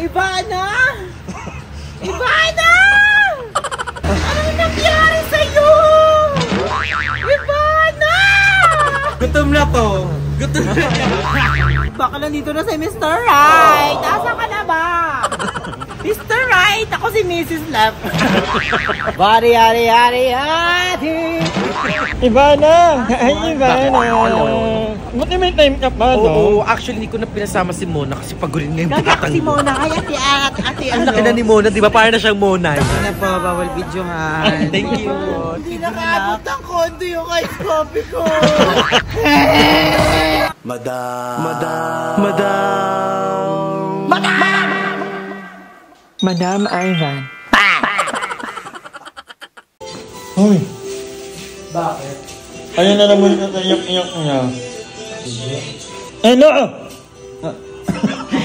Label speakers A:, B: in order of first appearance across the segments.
A: Ivana! Ivana! Anong nangyari sa'yo? Ivana!
B: Gutom na to. Gutom na niya.
A: Baka nandito na si Mr. Right. Asa ka na ba? Mr. Right, ako si Mrs. Left. Bari, yari, yari, yari.
B: Ivana! Ay, Ivana! Buti may time ka pa, no?
C: Oo, actually, hindi ko na pinasama si Mona kasi pagurin nga yung
A: Gagaka si Mona. Ay, ate,
C: Ang laki na ni Mona, di ba? Parang na siyang Mona.
A: Hindi na po, bawal videohan.
C: Thank you.
A: Hindi nakaabot ang kondo yung ice coffee ko.
B: Madam Ivan. Hoy!
A: Bakit?
B: Ayun na naman yung iyak-iyak niya. Ano?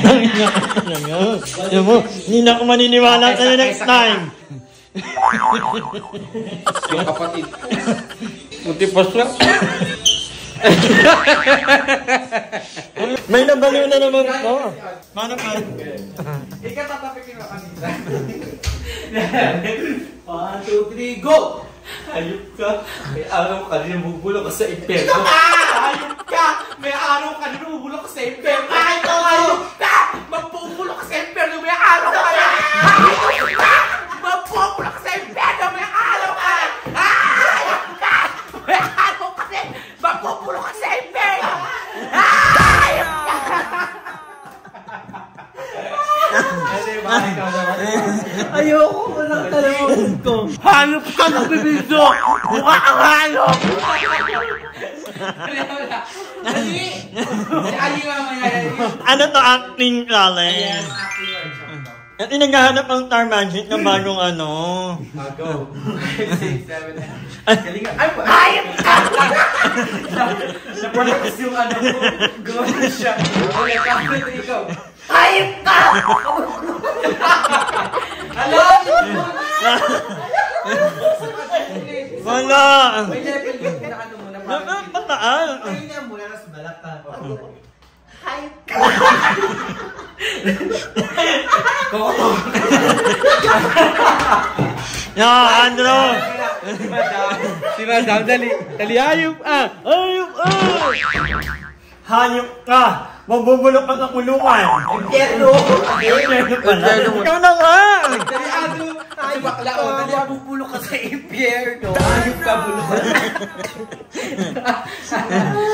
B: Ang iyak-iyak niya. Alam mo, hindi na ako maniniwala sa'yo next time.
C: Yung kapatid.
B: Puti pa siya. May nabaliw na naman ko. Mano pa?
C: Ikaw tatapikin mo kanina.
A: 1, 2, 3, go!
C: Hayop ka. May araw ka rin bubulok ka sa impyerno.
A: Hayop ka! May araw ka na bubulok ka sa impyerno! Hayop ka! Mabubulok ka sa impyerno! May araw ka na! Hayop ka! Mabubulok ka sa impyerno! May araw ka na! Hayop ka! May araw ka na! Mabubulok ka sa impyerno! Hayop ka! Ayoko ko lang talagang ko. Hayop ka! Nagbibigdo! Mukha kang hayop! Dali! Dali mamaya.
B: Ano to acting challenge? At naghahanap ang Star Magic ng bagong ano.
C: Go. 5, 6, 7, 8. Galingan. Ay,
A: Hayop ka!
C: napalakas yung ano ko. Gawa na siya. Okay, kapit ikaw.
A: Hayop ka!
C: Alam!
B: Wala!
C: May level yun. Ano muna.
B: Pataan!
A: Ayun niya muna na sa balak ka. Hayop ka!
B: Yeah, Andrew!
C: Si Madam, dali. Dali, ayup ah!
B: Hayop! Hayop ka! Mabubulok ka sa kulungan!
A: Impyerno!
B: Ikaw na nga!
C: Dali, Andrew! Kasi bakla o, dali,
A: Mabubulok ka sa impyerno!
C: ayup ka, bulok.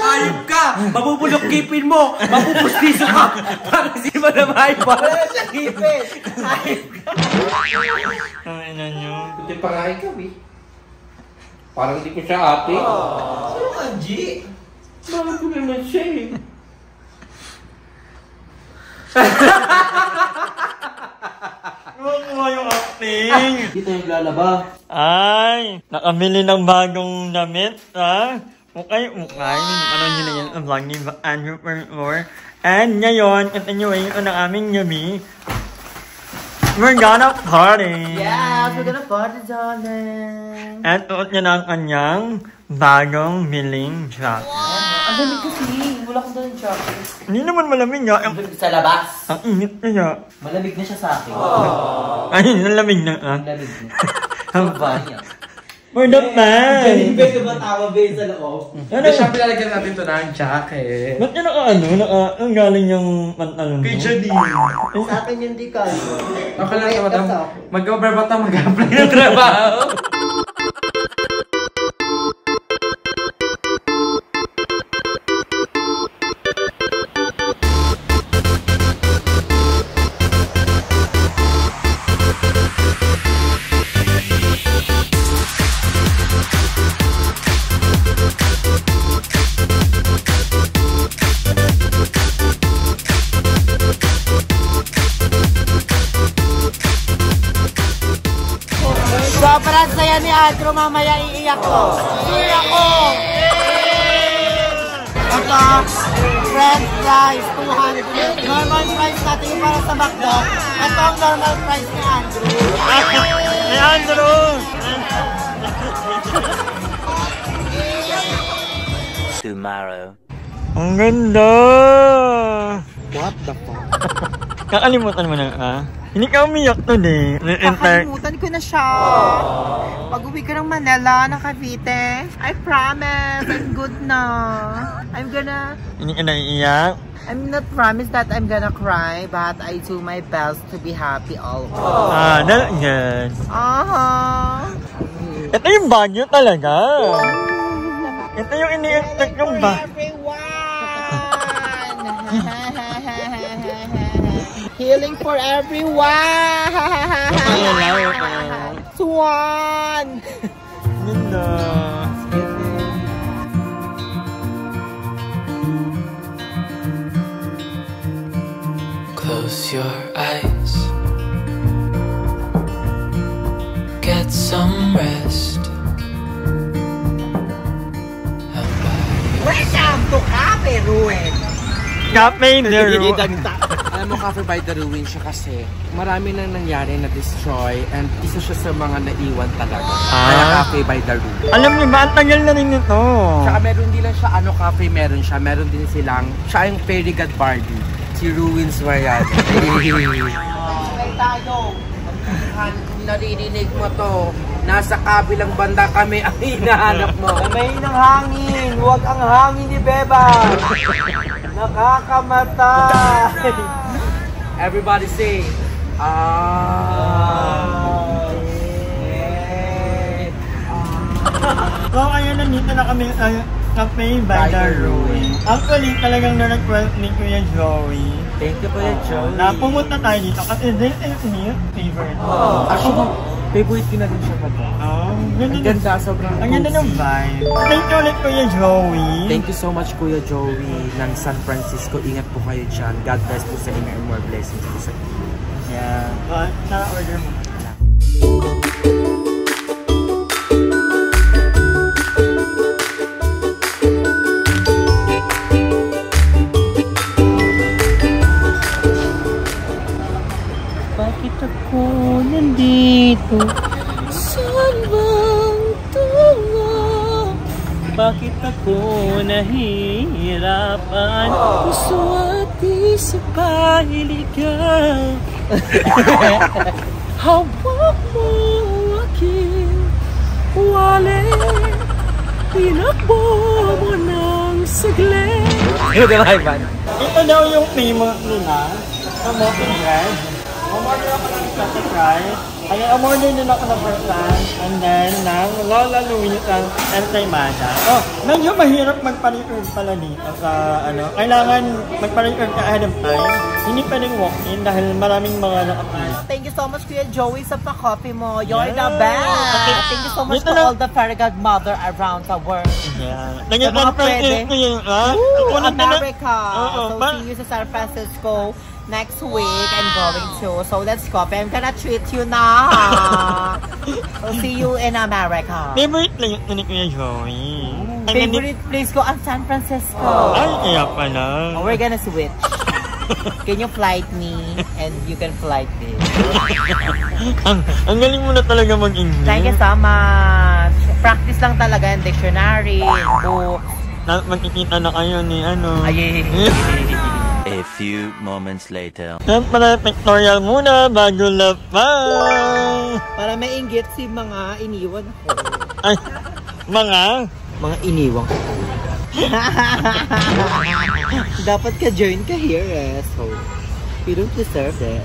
C: Ayup ka! Mabubulok kipin mo! Mabubustiso ka! Para si Madam Ayup!
A: Wala na siyang ngipin! Hayop ka!
B: Ang ina nyo.
C: Hindi pa nga ikaw eh. Parang hindi ko siya ate.
A: Sino ka, G?
C: Bakit ko naman siya eh?
B: Nakuha yung acting!
A: Dito yung lalaba.
B: Ay! Nakabili ng bagong damit, ha? Ukay. Ano nyo na yan ang vlog ni Andrew Perlor. And ngayon, continuation ng aming gabi. We're gonna party!
A: Yes, we're gonna party, darling!
B: At tuot niya na ang kanyang bagong biling jacket.
A: Ang dami kasi, wala ko doon chocolate.
B: Hindi naman malamig nga.
A: Sa labas?
B: Ang init kaya.
A: Malamig na siya sa akin.
B: Ay, nalamig na.
A: Malamig na. Ang ba niya?
B: For the fans!
A: Galing ba yung matawa ba sa loob?
B: Ano?
C: Siyempre lalagyan natin ito ng jacket.
B: Ba't niya ang galing yung pantalon mo?
C: Kay Janine.
A: Sa akin yung di ka.
C: Okay lang ito, madam. Mag-over ba ito? Mag-apply ng trabaho?
A: Sobrang saya ni Andrew, mamaya iiyak ko. Sure ako! Ito, French fries, 200. Normal price natin yung para sa McDo. Ito ang normal price ni Andrew.
B: Hey, Andrew!
D: Tomorrow.
B: Ang ganda!
C: What the fuck?
B: Kakalimutan mo na, ha? Hindi ka umiyak today.
D: Kakalimutan ko na siya. Pag-uwi ko ng Manila, na Cavite, I promise, I'm good na. I'm gonna...
B: Hindi ka naiiyak?
D: I'm not promise that I'm gonna cry, but I do my best to be happy always.
B: That's good. Ito yung Baguio talaga. Ito yung ini-expect yung ba?
D: Healing for everyone! Swan!
B: Ganda.
E: Close your eyes. Get some rest.
D: Welcome to Cafe Ruin!
B: Cafe Nero.
C: Alam mo, Cafe by the Ruin siya kasi marami nang nangyari na destroy and isa siya sa mga naiwan talaga. Kaya Cafe by the Ruin.
B: Alam niyo ba, ang tagal na rin ito.
C: Tsaka meron din lang siya, cafe meron siya. Meron din silang, siya yung fairy god Barbie. Si Ruins Mariana. Okay tayo. Kung naririnig mo to, nasa kabilang banda kami ang hinahanap mo.
D: May ng hangin! Huwag ang hangin ni Beba! Nakakamatay!
C: Everybody say,
B: So, ayun, nandito na kami sa Cafe by the Ruin. Actually, talagang na-request ni Kuya Joey.
C: thank you Kuya Joey.
B: Na pumunta tayo dito kasi this is his favorite.
C: Actually, favorite ko na din siya pa to.
B: Ganda
C: Ang ganda, sobrang
B: ang ganda ng vibe. Thank you ulit, Kuya Joey.
C: Thank you so much, Kuya Joey, ng San Francisco. Ingat po kayo dyan. God bless po sa inyo and more blessings po sa inyo.
B: Yeah. Na-order mo.
C: Bakit ako nandito? Saan bang tungo? Bakit ako nahihirapan? Puso at isip pahiligan. Hawak mo ang aking wallet. Tinakbo mo ng saglit.
B: Ito daw yung famous nila. Smoking bread. Umorder ako ng chocolate rice. Ay, umorder din ako ng croissant. And then, ng Lola Louise and Ensaymada. Oh, medyo mahirap magpa-reserve pala dito sa, kailangan magpa-reserve ka ahead of time. Hindi pwedeng walk-in dahil maraming mga nakapili.
D: Thank you so much, Kuya Joey, sa pa-coffee mo. You're the best! Thank you so much to all the fairy godmother around the world.
B: Yeah.
D: Sa mga pwede. America!
B: Oo,
D: So, see you sa San Francisco next week. I'm going to. So, let's go. I'm gonna treat you na. So, see you in America.
B: Favorite place ni Kuya Joey.
D: Favorite place ko ang San Francisco.
B: Ay, kaya pala.
D: We're gonna switch. Can you flight me? And you can flight me.
B: ang galing mo na talaga mag-English.
D: Thank you so much. Practice lang talaga yung dictionary, book.
B: Magkikita na kayo ni
D: Ay.
F: A few moments later.
B: Yan pala, pictorial muna bago lapang.
D: Para mainggit si mga iniwan ko.
B: Ay, mga
D: Iniwan ko. Dapat ka-join ka here so you don't deserve it.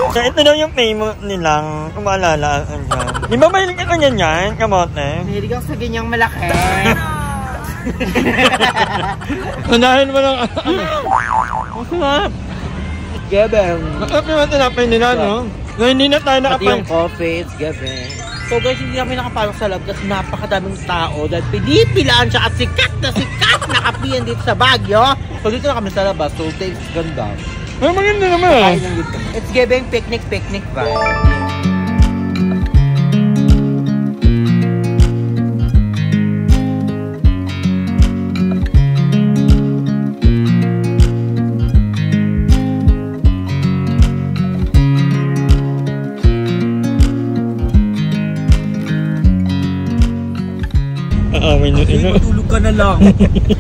B: So, ito daw yung famous nilang kung maalala ang dyan. Di ba mahilig ako niyan yan, kamote?
D: Mahilig ako sa ganyang malaki.
B: Unahin mo lang masarap.
D: Gabang.
B: Masarap yung tinapay nila, no? Na hindi na tayo
D: Pati
B: nakapay.
D: yung coffee, it's gabang. So guys, hindi kami nakapalok sa loob kasi napakadaming tao dahil pinipilaan siya at sikat na kapiyan dito sa Baguio. So dito na kami sa labas, so thanks, ganda.
B: Ay, maganda naman.
D: It's giving picnic vibe.
B: Aaway nyo ino.
D: ka na lang.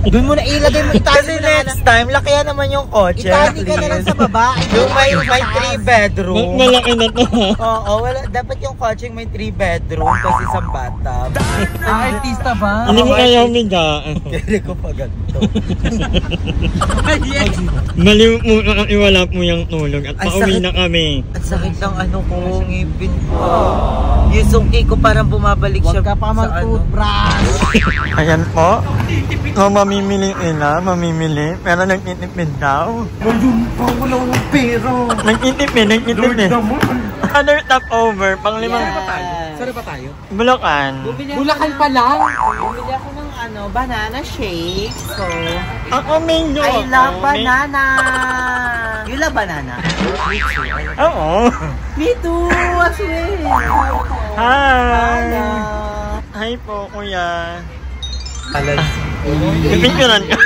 D: Doon mo na ilagay mo,
C: Kasi next time, lakihan naman yung kotse.
D: itali ka na lang sa baba.
C: Yung may 3 bedroom.
B: Malaki na to.
C: Oo, wala. Dapat yung kotse may 3 bedroom kasi isang bathtub.
D: Artista ba?
B: Hindi mo kaya humigaan.
C: Kaya ko pa ganito.
B: Mali mo ang iwala mo yung tulog at
C: Ay,
B: pauwi
C: sakit.
B: na kami.
C: Ang sakit ng ano ko, ngipin ko. Yung sungki ko parang bumabalik siya
D: Huwag ka pa
C: sa ano.
D: mag-toothbrush.
B: Ayan po. Mamimili mamimili. Pero nagtitipid daw.
D: Wala ng pera.
B: Nagtitipid. Other top over, pang limang
D: Saan ba tayo?
B: Bulacan.
D: Bulacan pa lang.
C: Bumili ako ng banana shake. So,
B: Ako mango.
C: I love banana. You love banana?
B: Oo.
C: Me too, as well.
B: Hi.
C: Hello.
B: Hi po, kuya.
C: Alas.
B: Pipicturean ka.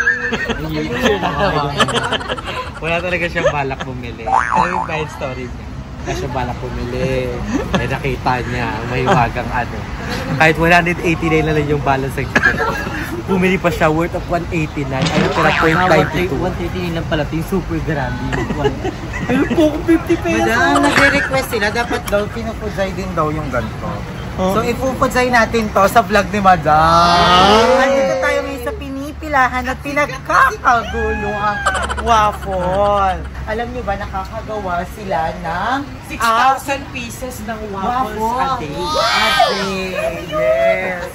C: Wala talaga siyang balak bumili. Ano yung bad story niya? Wala siyang balak bumili. May nakita niya, may wagang ano. Kahit 189 na lang yung balance ng ticket. Bumili pa siya worth of 189. Ano pala 0.92.
D: 139 lang pala. Yung super grande.
C: Pero po 50 pesos.
D: Madam,
C: nagre-request sila. Dapat daw, pinupudzay din daw yung ganito.
B: Oh.
C: So, ipupudzay natin to sa vlog ni Madam. Nandito tayo ngayon sa pinipilahan at pinagkakagulo ang waffle. Alam niyo ba, nakakagawa sila ng
D: 6,000 pieces ng waffles a day.
C: Yes.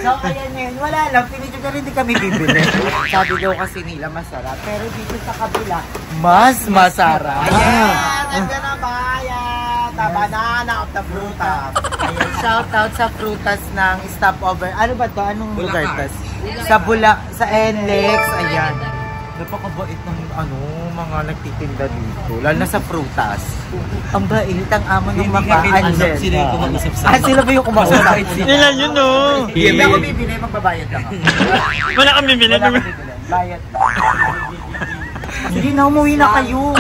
C: So, ayan yun. Wala lang. Pinidyo ka rin di kami bibili. Sabi daw kasi nila masarap. Pero dito sa kabila, mas masarap. Ayan. Nandiyan na bayan. The banana of the frutas. Ayan. Shout out sa frutas ng stopover. Ano ba to? Anong lugar to? Sa NLEX. Ayan. Napakabait ng mga nagtitinda dito. Lalo na sa frutas. Ang bait ang amo ng mga Angel.
D: Sila yung kumausap sa
C: Sila ba yung kumausap?
B: Nila yun o.
C: Hindi ako bibili, magbabayad lang ako.
B: Wala kang bibili.
C: Wala akong bibili. Bayad lang. Sige na, umuwi na kayo.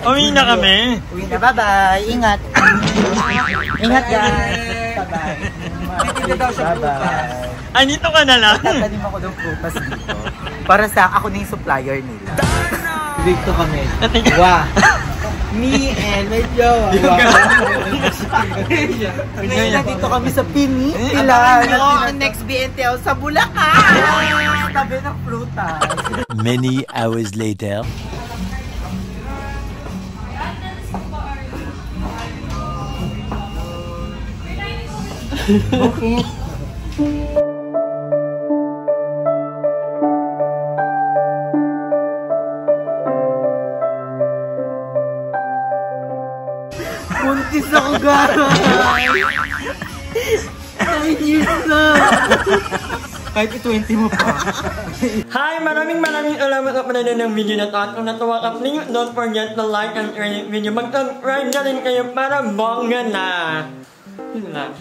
B: Uwi na kami.
C: Uwi na, bye-bye. Ingat. Ingat guys. Bye-bye. Bye-bye.
B: Ay, dito ka na lang.
C: Tatanim ako ng prutas dito. Para sa ako na yung supplier nila.
D: Dito kami.
C: Wow. Me and my jowa. Ngayon dito kami sa Pinipila.
D: Ang next BNTL sa Bulacan.
C: Tabi ng prutas.
F: Many hours later.
C: Buntis ako guys! 9 years na! Kahit i-20 mo pa.
B: Hi! Maraming salamat sa panonood ng video na to. At kung natuwa ka, please don't forget to like and share the video. Mag-subscribe na rin kayo para bongga na. Yun lang.